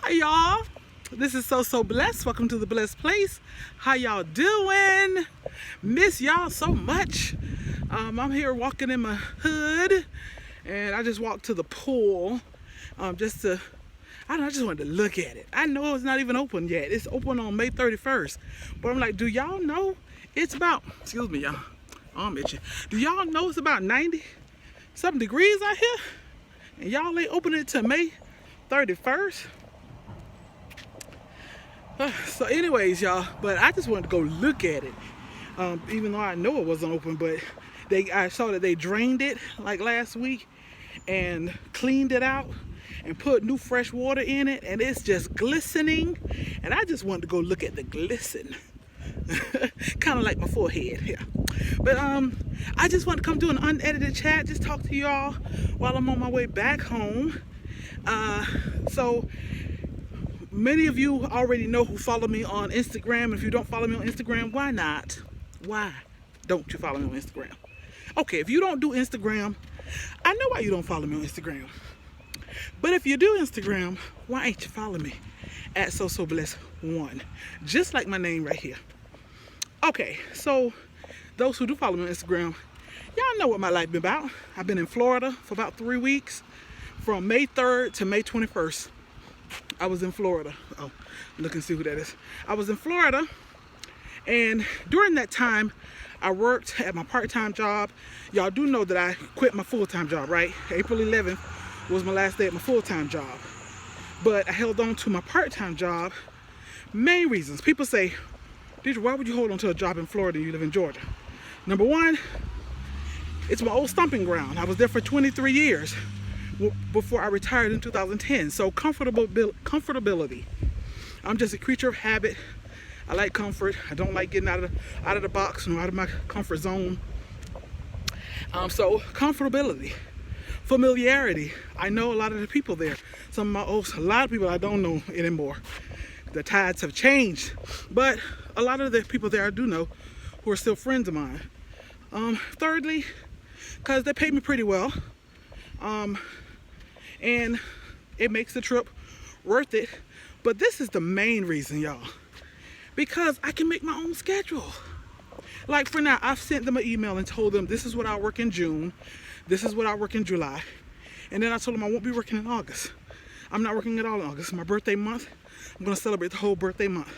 Hi y'all, this is So Blessed. Welcome to the blessed place. How y'all doing? Miss y'all so much. I'm here walking in my hood, and I just walked to the pool I just wanted to look at it. I know it's not even open yet. It's open on May 31st, but I'm like, do y'all know it's about, excuse me y'all, I'm itching. Do y'all know it's about 90 something degrees out here, and y'all ain't opening it till May 31st? So anyways, y'all, but I just wanted to go look at it, even though I know it wasn't open. But I saw that they drained it like last week and cleaned it out and put new fresh water in it, and it's just glistening, and I just wanted to go look at the glisten. Kind of like my forehead here. But I just want to come do an unedited chat, just talk to y'all while I'm on my way back home. So many of you already know who follow me on Instagram. If you don't follow me on Instagram, why not? Why don't you follow me on Instagram? Okay, if you don't do Instagram, I know why you don't follow me on Instagram. But if you do Instagram, why ain't you follow me at So Blessed 1? Just like my name right here. Okay, so those who do follow me on Instagram, y'all know what my life been about. I've been in Florida for about 3 weeks, from May 3rd to May 21st. I was in Florida. Oh, look and see who that is. I was in Florida, and during that time, I worked at my part-time job. Y'all do know that I quit my full-time job, right? April 11th was my last day at my full-time job. But I held on to my part-time job. Main reasons. People say, Deidre, why would you hold on to a job in Florida and you live in Georgia? Number one, it's my old stomping ground. I was there for 23 years before I retired in 2010. So comfortability. I'm just a creature of habit. I like comfort. I don't like getting out of the box, out of my comfort zone. So comfortability, familiarity. I know a lot of the people there. A lot of people I don't know anymore. The tides have changed, but a lot of the people there I do know who are still friends of mine. Thirdly, because they pay me pretty well. And it makes the trip worth it. But this is the main reason, y'all, because I can make my own schedule. Like for now, I've sent them an email and told them this is what I'll work in June, this is what I'll work in July, and then I told them I won't be working in August. I'm not working at all in August. My birthday month, I'm going to celebrate the whole birthday month.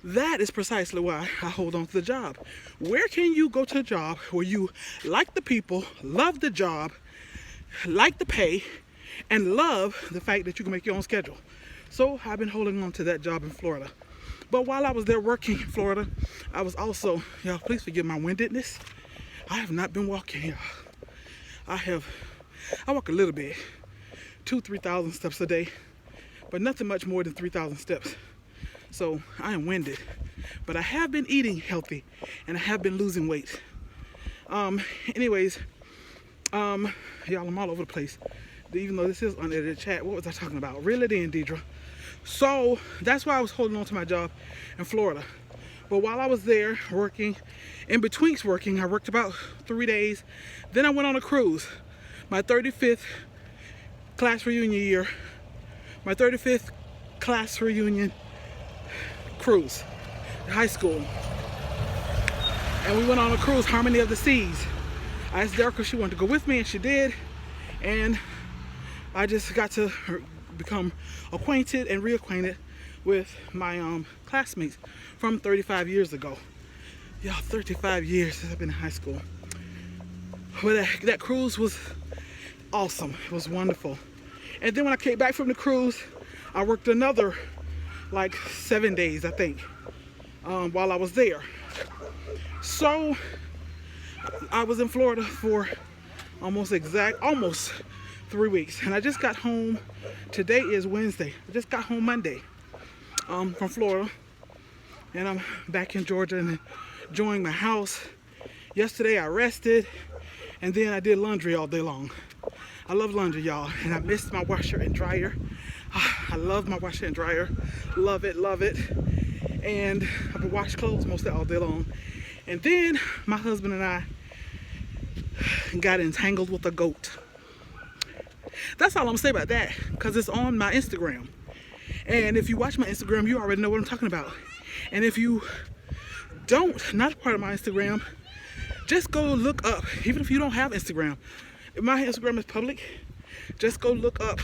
That is precisely why I hold on to the job. Where can you go to a job where you like the people, love the job, like the pay, and love the fact that you can make your own schedule? So I've been holding on to that job in Florida. But while I was there working in Florida, I was also, y'all, please forgive my windedness. I have not been walking here. I walk a little bit, 2,000-3,000 steps a day, but nothing much more than 3,000 steps. So I am winded, but I have been eating healthy and I have been losing weight. Anyways, y'all, I'm all over the place. Even though this is unedited chat, what was I talking about? Reel it in, Deidre. So that's why I was holding on to my job in Florida. But while I was there working, in between working, I worked about 3 days. Then I went on a cruise. My 35th class reunion year. My 35th class reunion cruise, high school. And we went on a cruise, Harmony of the Seas. I asked Derek if she wanted to go with me, and she did. And I just got to become acquainted and reacquainted with my classmates from 35 years ago. Y'all, 35 years since I've been in high school. But that cruise was awesome. It was wonderful. And then when I came back from the cruise, I worked another like 7 days, I think, while I was there. So I was in Florida for almost 3 weeks, and I just got home. Today is Wednesday. I just got home Monday from Florida, and I'm back in Georgia and enjoying my house. Yesterday I rested, and then I did laundry all day long. I love laundry, y'all, and I missed my washer and dryer. I love my washer and dryer. Love it, love it. And I've been washing clothes mostly all day long. And then my husband and I got entangled with a goat. That's all I'm gonna say about that, because it's on my Instagram. And if you watch my Instagram, you already know what I'm talking about. And if you don't, not part of my Instagram, just go look up, even if you don't have Instagram. If my Instagram is public, just go look up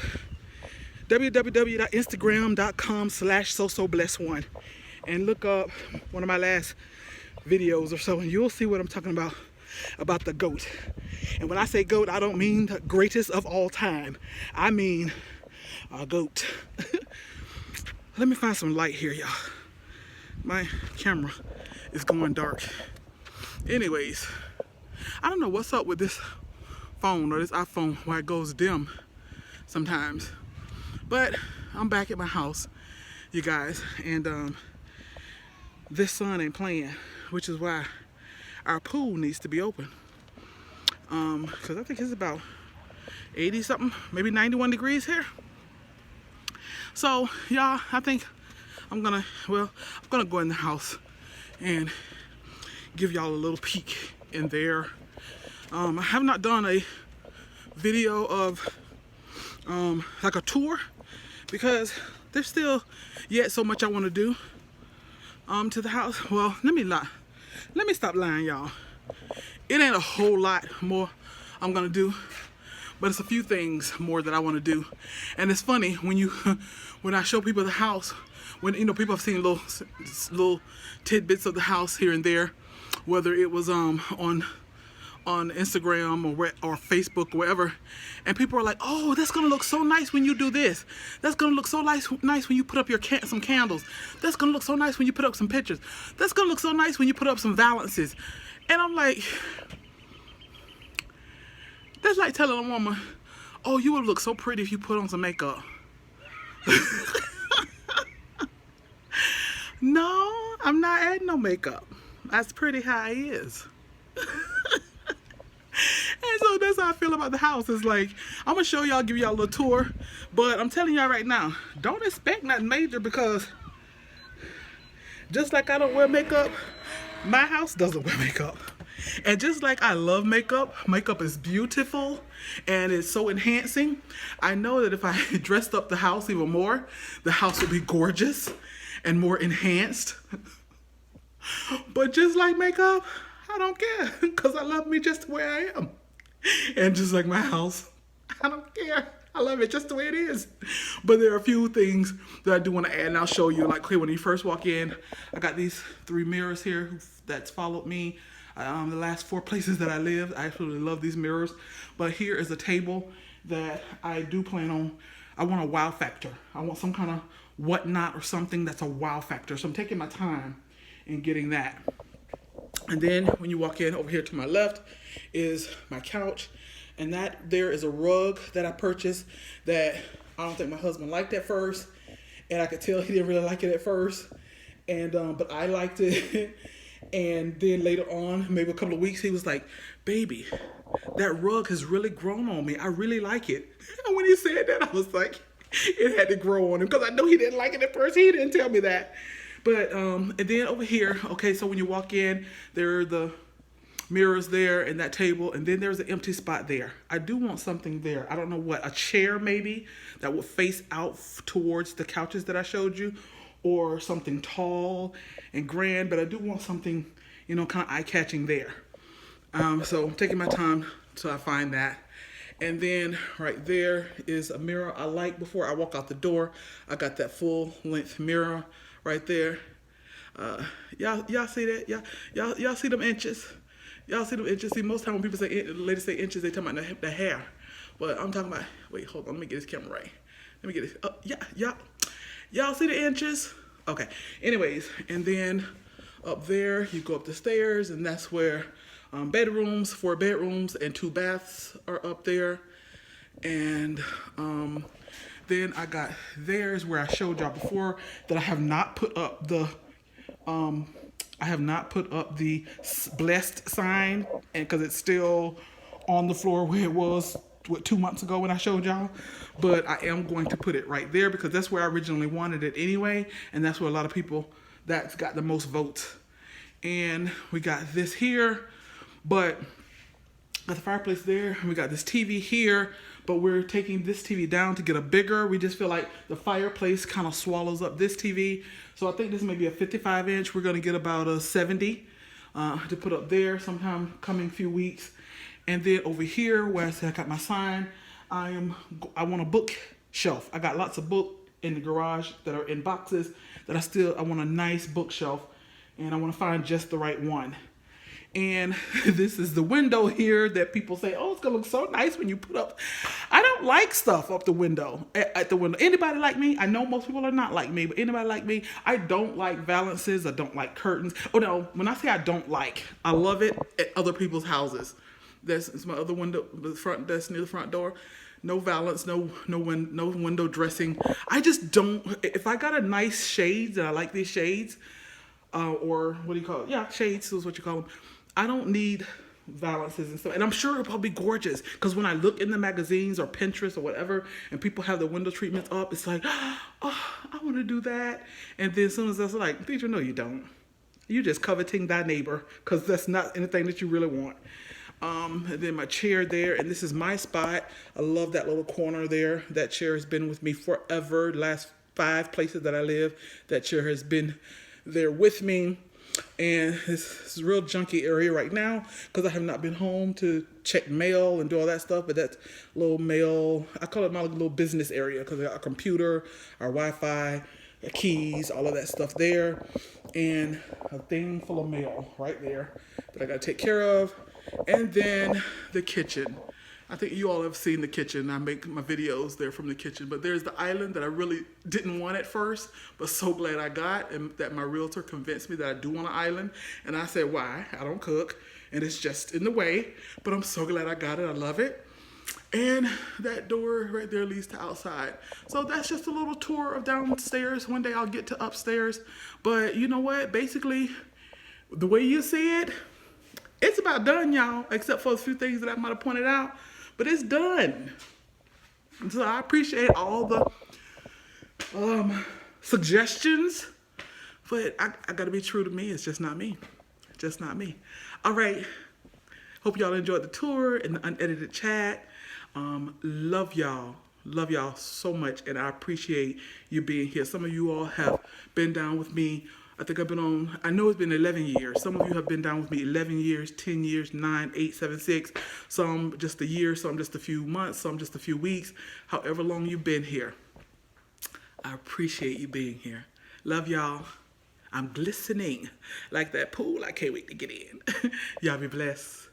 www.instagram.com/sosoblessed1 and look up one of my last videos or so, and you'll see what I'm talking about the GOAT. And when I say GOAT, I don't mean the greatest of all time. I mean a GOAT. Let me find some light here, y'all. My camera is going dark. Anyways, I don't know what's up with this phone or this iPhone why it goes dim sometimes. But I'm back at my house, you guys, and this sun ain't playing, which is why our pool needs to be open. Because I think it's about 80 something, maybe 91 degrees here. So y'all, I think I'm gonna go in the house and give y'all a little peek in there. I have not done a video of like a tour because there's still yet so much I want to do to the house. Well, let me stop lying, y'all. It ain't a whole lot more I'm gonna do, but it's a few things more that I want to do. And it's funny when I show people the house, when people have seen little tidbits of the house here and there, whether it was on Instagram or Facebook or wherever, and people are like, "Oh, that's gonna look so nice when you do this. That's gonna look so nice when you put up some candles. That's gonna look so nice when you put up some pictures. That's gonna look so nice when you put up some valances." And I'm like, that's like telling a woman, "Oh, you would look so pretty if you put on some makeup." No, I'm not adding no makeup. That's pretty how it is. And so that's how I feel about the house. It's like, I'm gonna show y'all, give y'all a little tour, but I'm telling y'all right now, don't expect nothing major, because just like I don't wear makeup, my house doesn't wear makeup. And just like I love makeup, makeup is beautiful and it's so enhancing. I know that if I dressed up the house even more, the house would be gorgeous and more enhanced. But just like makeup, I don't care, because I love me just the way I am. And just like my house, I don't care. I love it just the way it is. But there are a few things that I do want to add, and I'll show you. Like, when you first walk in, I got these 3 mirrors here that's followed me the last 4 places that I lived. I absolutely love these mirrors. But here is a table that I do plan on. I want a wow factor. I want some kind of whatnot or something that's a wow factor. So I'm taking my time in getting that. And then when you walk in, over here to my left is my couch. And that there is a rug that I purchased that I don't think my husband liked at first. And I could tell he didn't really like it at first. And but I liked it. And then later on, maybe a couple of weeks, he was like, "Baby, that rug has really grown on me. I really like it." And when he said that, I was like, it had to grow on him, because I know he didn't like it at first. He didn't tell me that. But and then over here, okay, so when you walk in, there are the mirrors there and that table, and then there's an empty spot there. I do want something there. I don't know what, a chair maybe that would face out towards the couches that I showed you, or something tall and grand, but I do want something, kind of eye-catching there. So I'm taking my time till I find that. And then right there is a mirror I like before I walk out the door. I got that full length mirror right there. Y'all see that? Y'all see them inches? Y'all see them inches? See, most time when people say, ladies say inches, they talking about the hair. But I'm talking about, wait, hold on, let me get this camera right. Let me get this, y'all see the inches? Okay, anyways, and then up there, you go up the stairs, and that's where bedrooms, 4 bedrooms and 2 baths are up there. And then I got, there's where I showed y'all before that I have not put up the blessed sign, and because it's still on the floor where it was 2 months ago when I showed y'all. But I am going to put it right there, because that's where I originally wanted it anyway, and that's where a lot of people, that's got the most votes. And we got this here, but got the fireplace there, and we got this TV here, but we're taking this TV down to get a bigger. We just feel like the fireplace kind of swallows up this TV. So I think this may be a 55 inch. We're going to get about a 70 to put up there sometime coming few weeks. And then over here where I said I got my sign, I want a bookshelf. I got lots of books in the garage that are in boxes that I want a nice bookshelf, and I want to find just the right one. And this is the window here that people say, oh, it's gonna look so nice when you put up. I don't like stuff up the window, at the window. Anybody like me? I know most people are not like me, but anybody like me? I don't like valances. I don't like curtains. Oh no, when I say I don't like, I love it at other people's houses. It's my other window, that's near the front door. No valance, no window dressing. I just don't. If I got a nice shades, and I like these shades, or what do you call it? Yeah, shades is what you call them. I don't need valances and stuff. And I'm sure it'll probably be gorgeous, because when I look in the magazines or Pinterest or whatever, and people have the window treatments up, it's like, oh, I want to do that. And then as soon as I was like, Deidre, no, you don't. You're just coveting thy neighbor, because that's not anything that you really want. And then my chair there, and this is my spot. I love that little corner there. That chair has been with me forever. The last 5 places that I live, that chair has been there with me. And it's a real junky area right now because I have not been home to check mail and do all that stuff. But that's little mail, I call it my little business area, because I got a computer, our Wi-Fi, keys, all of that stuff there. And a thing full of mail right there that I got to take care of. And then the kitchen. I think you all have seen the kitchen. I make my videos there from the kitchen. But there's the island that I really didn't want at first, but so glad I got, and that my realtor convinced me that I do want an island. And I said, why? I don't cook, and it's just in the way. But I'm so glad I got it. I love it. And that door right there leads to outside. So that's just a little tour of downstairs. One day I'll get to upstairs. But you know what? Basically, the way you see it, it's about done, y'all, except for a few things that I might have pointed out. But it's done. And so I appreciate all the suggestions. But I got to be true to me. It's just not me. Just not me. All right. Hope y'all enjoyed the tour and the unedited chat. Love y'all. Love y'all so much. And I appreciate you being here. Some of you all have been down with me. I think I've been on, I know it's been 11 years. Some of you have been down with me 11 years, 10 years, 9, 8, 7, 6. Some just a year, some just a few months, some just a few weeks. However long you've been here. I appreciate you being here. Love y'all. I'm glistening like that pool. I can't wait to get in. Y'all be blessed.